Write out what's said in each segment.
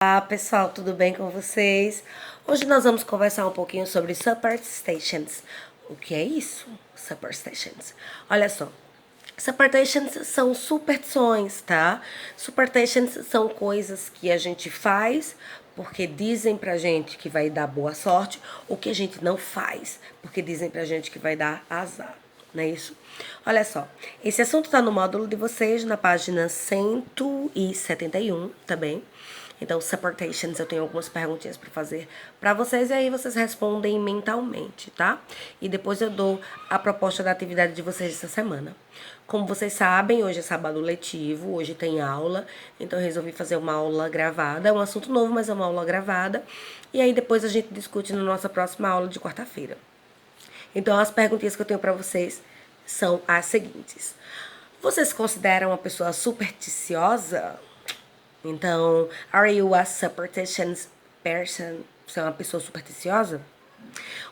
Olá pessoal, tudo bem com vocês? Hoje nós vamos conversar um pouquinho sobre superstitions. O que é isso? Superstitions. Olha só, superstitions são superstições, tá? Superstitions são coisas que a gente faz porque dizem pra gente que vai dar boa sorte, ou que a gente não faz porque dizem pra gente que vai dar azar. Não é isso? Olha só, esse assunto está no módulo de vocês, na página 171 também. Então, supportations, eu tenho algumas perguntinhas para fazer para vocês e aí vocês respondem mentalmente, tá? E depois eu dou a proposta da atividade de vocês essa semana. Como vocês sabem, hoje é sábado letivo, hoje tem aula, então eu resolvi fazer uma aula gravada. É um assunto novo, mas é uma aula gravada. E aí depois a gente discute na nossa próxima aula de quarta-feira. Então, as perguntinhas que eu tenho para vocês são as seguintes. Vocês se consideram uma pessoa supersticiosa? Então, are you a superstitious person? Você é uma pessoa supersticiosa?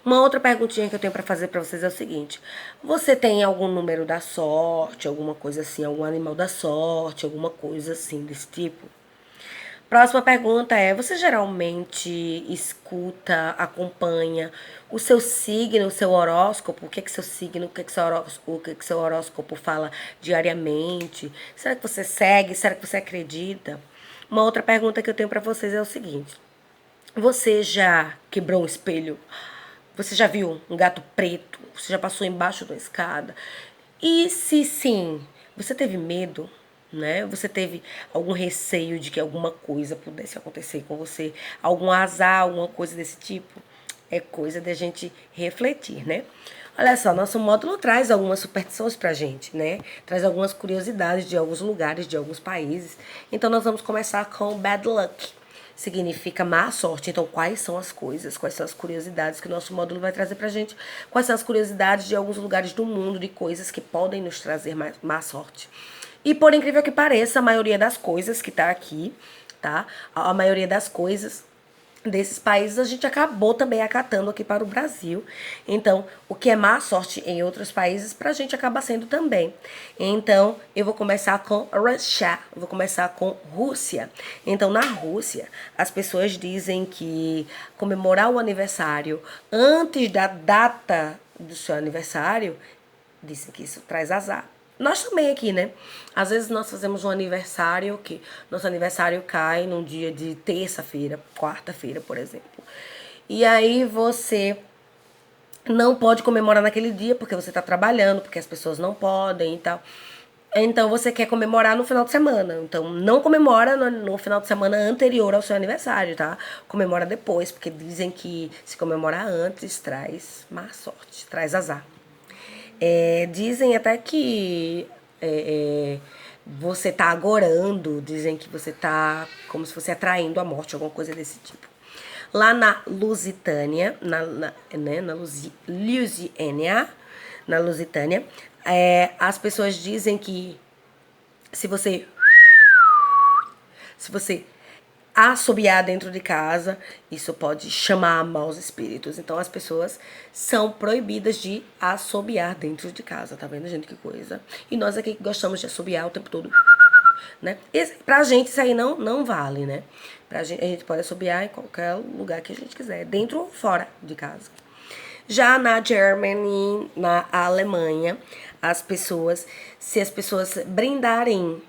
Uma outra perguntinha que eu tenho para fazer para vocês é o seguinte: você tem algum número da sorte, alguma coisa assim, algum animal da sorte, alguma coisa assim desse tipo? Próxima pergunta é: você geralmente escuta, acompanha o seu signo, o seu horóscopo? O que é que seu signo, o que é que seu horóscopo fala diariamente? Será que você segue? Será que você acredita? Uma outra pergunta que eu tenho para vocês é o seguinte: você já quebrou um espelho? Você já viu um gato preto? Você já passou embaixo de uma escada? E se sim, você teve medo, né? Você teve algum receio de que alguma coisa pudesse acontecer com você? Algum azar, alguma coisa desse tipo? É coisa da gente refletir, né? Olha só, nosso módulo traz algumas superstições pra gente, né? Traz algumas curiosidades de alguns lugares, de alguns países. Então nós vamos começar com bad luck. Significa má sorte. Então, quais são as coisas, quais são as curiosidades que o nosso módulo vai trazer pra gente? Quais são as curiosidades de alguns lugares do mundo, de coisas que podem nos trazer má sorte? E por incrível que pareça, a maioria das coisas que tá aqui, tá? A maioria das coisas desses países a gente acabou também acatando aqui para o Brasil. Então, o que é má sorte em outros países, pra gente acaba sendo também. Então, eu vou começar com Rússia, vou começar com Rússia. Então, na Rússia, as pessoas dizem que comemorar o aniversário antes da data do seu aniversário, dizem que isso traz azar. Nós também aqui, né? Às vezes nós fazemos um aniversário que nosso aniversário cai num dia de terça-feira, quarta-feira, por exemplo. E aí você não pode comemorar naquele dia porque você tá trabalhando, porque as pessoas não podem e tal. Então você quer comemorar no final de semana. Então não comemora no final de semana anterior ao seu aniversário, tá? Comemora depois, porque dizem que se comemorar antes traz má sorte, traz azar. Dizem até que você tá agorando, dizem que você tá como se fosse atraindo a morte, alguma coisa desse tipo. Lá na Lusitânia, né, na Lusitânia, as pessoas dizem que se você se você assobiar dentro de casa, isso pode chamar maus espíritos. Então as pessoas são proibidas de assobiar dentro de casa, tá vendo, gente? Que coisa. E nós aqui gostamos de assobiar o tempo todo, né? Pra gente isso aí não vale, né? A gente pode assobiar em qualquer lugar que a gente quiser, dentro ou fora de casa. Já na Germany, na Alemanha, se as pessoas brindarem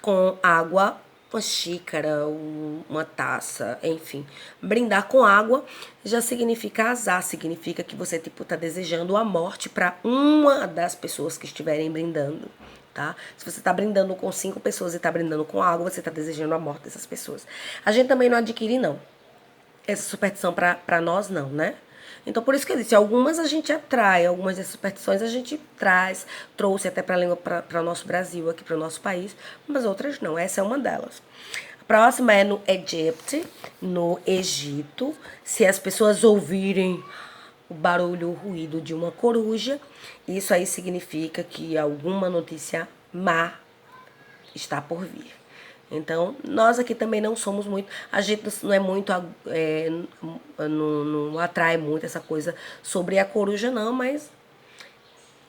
com água, uma xícara, uma taça, enfim, brindar com água já significa azar, significa que você tipo tá desejando a morte para uma das pessoas que estiverem brindando, tá? Se você tá brindando com 5 pessoas e tá brindando com água, você tá desejando a morte dessas pessoas. A gente também não adquire não essa superstição para nós não, né? Então, por isso que eu disse, algumas a gente atrai, algumas dessas superstições a gente trouxe até para a língua, para o nosso Brasil, aqui para o nosso país, mas outras não. Essa é uma delas. A próxima é no Egito, no Egito. Se as pessoas ouvirem o barulho, o ruído de uma coruja, isso aí significa que alguma notícia má está por vir. Então, nós aqui também não somos muito. A gente não é muito. Não atrai muito essa coisa sobre a coruja, não, mas.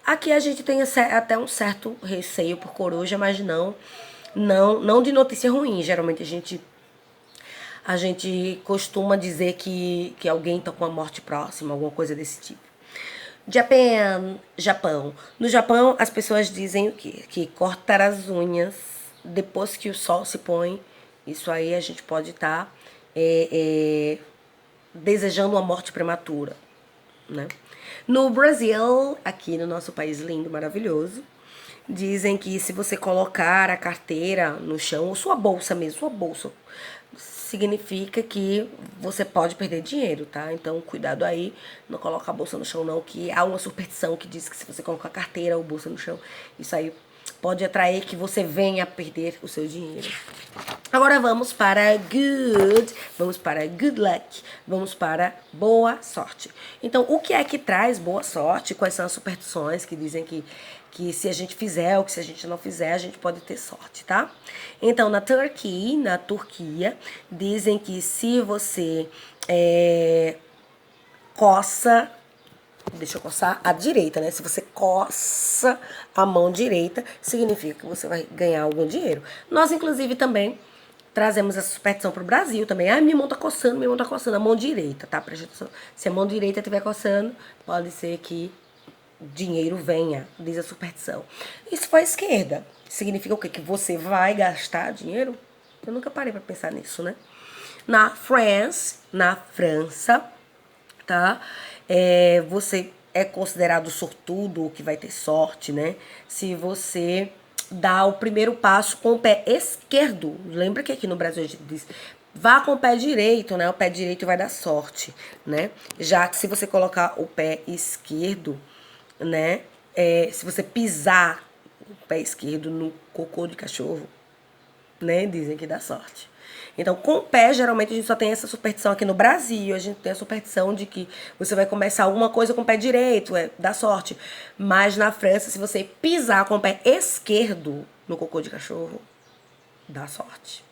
Aqui a gente tem até um certo receio por coruja, mas não de notícia ruim. Geralmente a gente costuma dizer que alguém tá com a morte próxima, alguma coisa desse tipo. Japão. No Japão, as pessoas dizem o quê? Que cortar as unhas depois que o sol se põe, isso aí a gente pode estar desejando uma morte prematura, né? No Brasil, aqui no nosso país lindo, maravilhoso, dizem que se você colocar a carteira no chão, ou sua bolsa mesmo, sua bolsa, significa que você pode perder dinheiro, tá? Então, cuidado aí, não coloca a bolsa no chão não, que há uma superstição que diz que se você colocar a carteira ou bolsa no chão, isso aí pode atrair que você venha a perder o seu dinheiro. Agora vamos para good luck, vamos para boa sorte. Então, o que é que traz boa sorte? Quais são as superstições que dizem que se a gente fizer ou que se a gente não fizer, a gente pode ter sorte, tá? Então, na Turquia, dizem que se você coça, deixa eu coçar a direita, né? Se você coça a mão direita, significa que você vai ganhar algum dinheiro. Nós, inclusive, também trazemos essa superstição pro Brasil também. Ah, minha mão tá coçando, a mão direita, tá? Presta atenção. Se a mão direita estiver coçando, pode ser que dinheiro venha, diz a superstição. E se for a esquerda, significa o quê? Que você vai gastar dinheiro? Eu nunca parei pra pensar nisso, né? Na França, tá? Você é considerado sortudo, que vai ter sorte, né? Se você dá o primeiro passo com o pé esquerdo. Lembra que aqui no Brasil a gente diz, vá com o pé direito, né? O pé direito vai dar sorte, né? Já que se você colocar o pé esquerdo, né? Se você pisar o pé esquerdo no cocô de cachorro, né? Dizem que dá sorte. Então, com o pé, geralmente a gente só tem essa superstição aqui no Brasil. A gente tem a superstição de que você vai começar alguma coisa com o pé direito, dá sorte. Mas na França, se você pisar com o pé esquerdo no cocô de cachorro, dá sorte.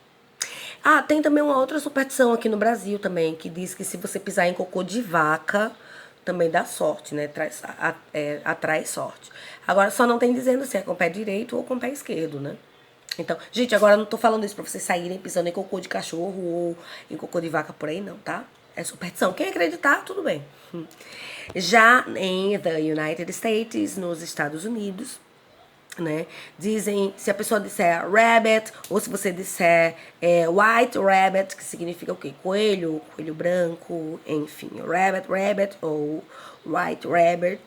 Ah, tem também uma outra superstição aqui no Brasil também, que diz que se você pisar em cocô de vaca, também dá sorte, né? Atrai sorte. Agora, só não tem dizendo se é com o pé direito ou com o pé esquerdo, né? Então, gente, agora eu não tô falando isso pra vocês saírem pisando em cocô de cachorro ou em cocô de vaca por aí, não, tá? É superstição. Quem acreditar, tudo bem. Já em the United States, nos Estados Unidos, né? Dizem, se a pessoa disser rabbit, ou se você disser white rabbit, que significa o quê? Coelho, coelho branco, enfim, rabbit, ou white rabbit,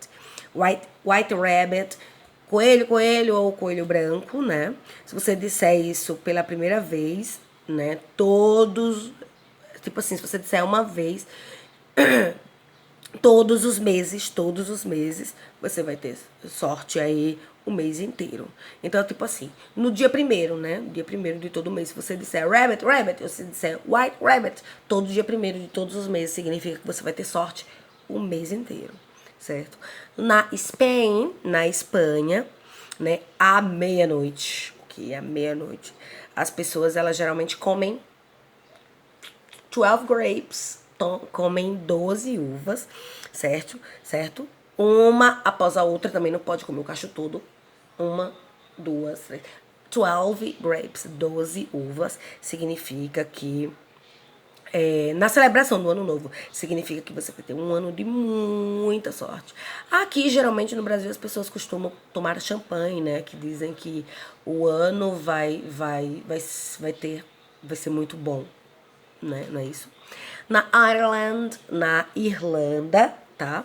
white rabbit, coelho ou coelho branco, né? Se você disser isso pela primeira vez, né? Tipo assim, se você disser uma vez, todos os meses, você vai ter sorte aí o mês inteiro. Então, tipo assim, no dia primeiro, né? Dia primeiro de todo mês, se você disser rabbit, ou se disser white rabbit, todo dia primeiro de todos os meses significa que você vai ter sorte o mês inteiro, certo? Na Espanha, né? À meia-noite, o que é meia-noite? As pessoas, elas geralmente comem 12 grapes, comem 12 uvas, certo? Uma após a outra, também não pode comer o cacho todo. Uma, duas, três. 12 grapes, 12 uvas, significa que na celebração do ano novo, significa que você vai ter um ano de muita sorte. Aqui, geralmente, no Brasil, as pessoas costumam tomar champanhe, né? Que dizem que o ano vai ser muito bom, né? Não é isso? Na Irlanda, tá?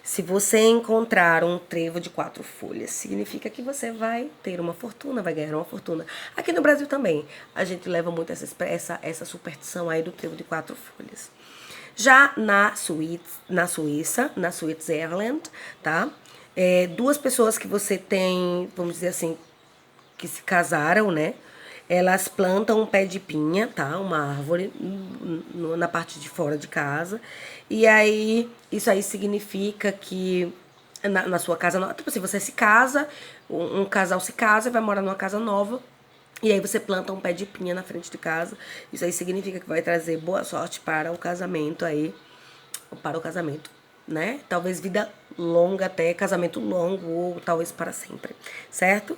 Se você encontrar um trevo de 4 folhas, significa que você vai ter uma fortuna, vai ganhar uma fortuna. Aqui no Brasil também, a gente leva muito essa superstição aí do trevo de 4 folhas. Já na Suíça, na Switzerland, tá? Duas pessoas que você tem, vamos dizer assim, que se casaram, né? Elas plantam um pé de pinha, tá? Uma árvore na parte de fora de casa. E aí, isso aí significa que na sua casa, tipo assim, você se casa, um casal se casa e vai morar numa casa nova. E aí você planta um pé de pinha na frente de casa. Isso aí significa que vai trazer boa sorte para o casamento aí. Para o casamento, né? Talvez vida longa até, casamento longo ou talvez para sempre, certo?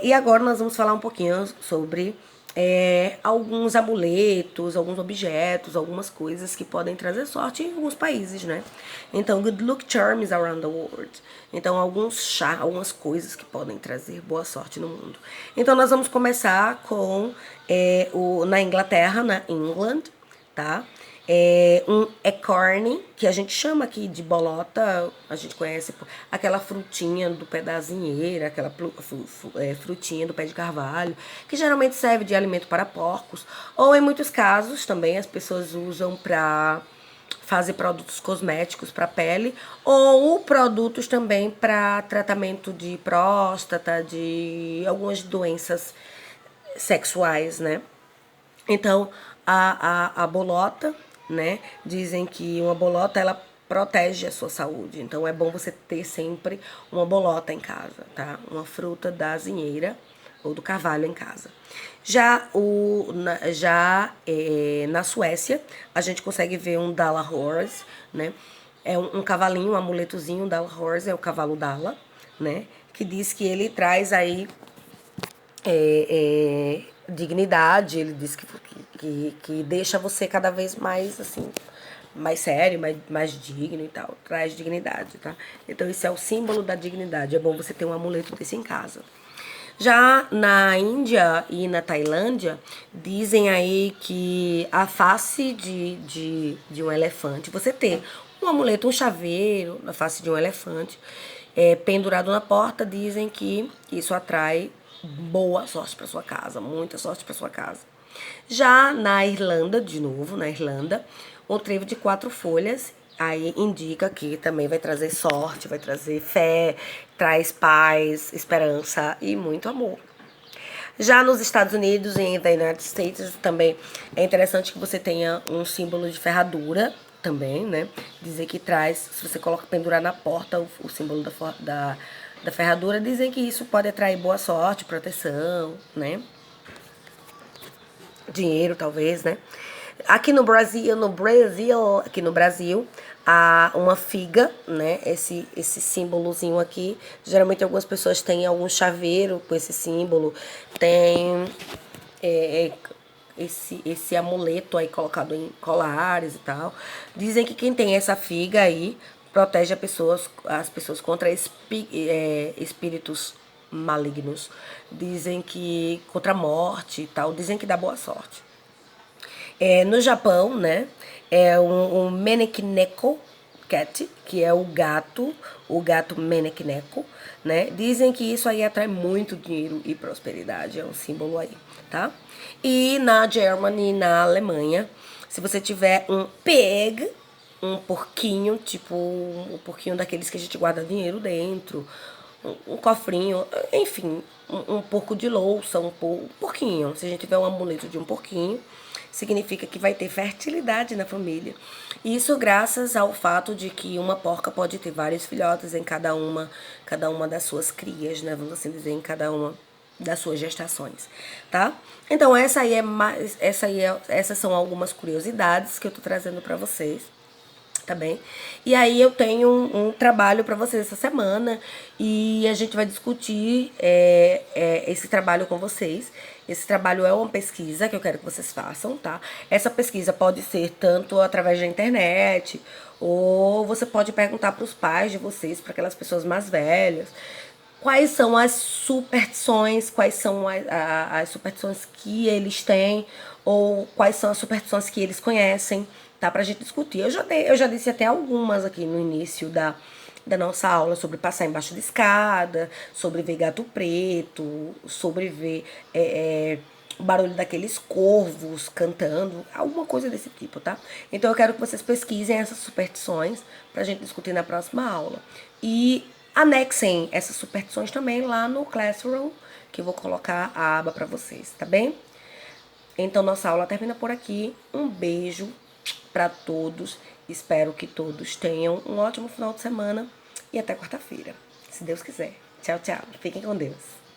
E agora nós vamos falar um pouquinho sobre alguns amuletos, alguns objetos, algumas coisas que podem trazer sorte em alguns países, né? Então, good luck charms around the world. Então, algumas coisas que podem trazer boa sorte no mundo. Então, nós vamos começar com na Inglaterra, na England, tá? Um acorn, que a gente chama aqui de bolota, a gente conhece aquela frutinha do pé da azinheira, aquela frutinha do pé de carvalho, que geralmente serve de alimento para porcos, ou em muitos casos também as pessoas usam para fazer produtos cosméticos para pele, ou produtos também para tratamento de próstata, de algumas doenças sexuais, né? Então, a bolota, né? Dizem que uma bolota, ela protege a sua saúde. Então, é bom você ter sempre uma bolota em casa, tá? Uma fruta da azinheira ou do carvalho em casa. Na Suécia, a gente consegue ver um Dala Horse, né? É um cavalinho, um amuletozinho. Dala Horse é o cavalo Dala, né? Que diz que ele traz aí dignidade. Ele diz que deixa você cada vez mais, assim, mais sério, mais digno e tal. Traz dignidade, tá? Então, esse é o símbolo da dignidade. É bom você ter um amuleto desse em casa. Já na Índia e na Tailândia, dizem aí que a face de um elefante, você ter um amuleto, um chaveiro na face de um elefante, pendurado na porta, dizem que isso atrai boa sorte para sua casa, muita sorte para sua casa. Já na Irlanda, de novo, na Irlanda, um trevo de 4 folhas aí indica que também vai trazer sorte, vai trazer fé, traz paz, esperança e muito amor. Já nos Estados Unidos e em the United States também é interessante que você tenha um símbolo de ferradura também, né? Dizer que traz, se você coloca pendurar na porta o símbolo da ferradura, dizem que isso pode atrair boa sorte, proteção, né? Dinheiro, talvez, né? Aqui no Brasil, há uma figa, né? Esse símbolozinho aqui. Geralmente algumas pessoas têm algum chaveiro com esse símbolo. Tem esse amuleto aí colocado em colares e tal. Dizem que quem tem essa figa aí protege as pessoas contra espíritos malignos. Dizem que contra a morte e tal. Dizem que dá boa sorte. No Japão, né, é um Meneki-neko Cat, que é o gato Meneki-neko, né? Dizem que isso aí atrai muito dinheiro e prosperidade, é um símbolo aí, tá? E na Germany, na Alemanha, se você tiver um pig, um porquinho, tipo um porquinho daqueles que a gente guarda dinheiro dentro, um cofrinho, enfim, um pouco de louça, um porquinho. Se a gente tiver um amuleto de um porquinho, significa que vai ter fertilidade na família. Isso graças ao fato de que uma porca pode ter vários filhotes em cada uma das suas crias, né? Vamos assim dizer, em cada uma das suas gestações, tá? Então essas são algumas curiosidades que eu tô trazendo para vocês. Tá bem? E aí eu tenho um trabalho para vocês essa semana e a gente vai discutir esse trabalho com vocês. Esse trabalho é uma pesquisa que eu quero que vocês façam, tá? Essa pesquisa pode ser tanto através da internet ou você pode perguntar para os pais de vocês, para aquelas pessoas mais velhas, quais são as superstições, quais são as superstições que eles têm ou quais são as superstições que eles conhecem, tá? Pra gente discutir. Eu já disse até algumas aqui no início da nossa aula sobre passar embaixo de escada, sobre ver gato preto, sobre ver o barulho daqueles corvos cantando, alguma coisa desse tipo, tá? Então eu quero que vocês pesquisem essas superstições pra gente discutir na próxima aula. E anexem essas superstições também lá no Classroom, que eu vou colocar a aba pra vocês, tá bem? Então nossa aula termina por aqui. Um beijo para todos. Espero que todos tenham um ótimo final de semana e até quarta-feira, se Deus quiser. Tchau, tchau. Fiquem com Deus.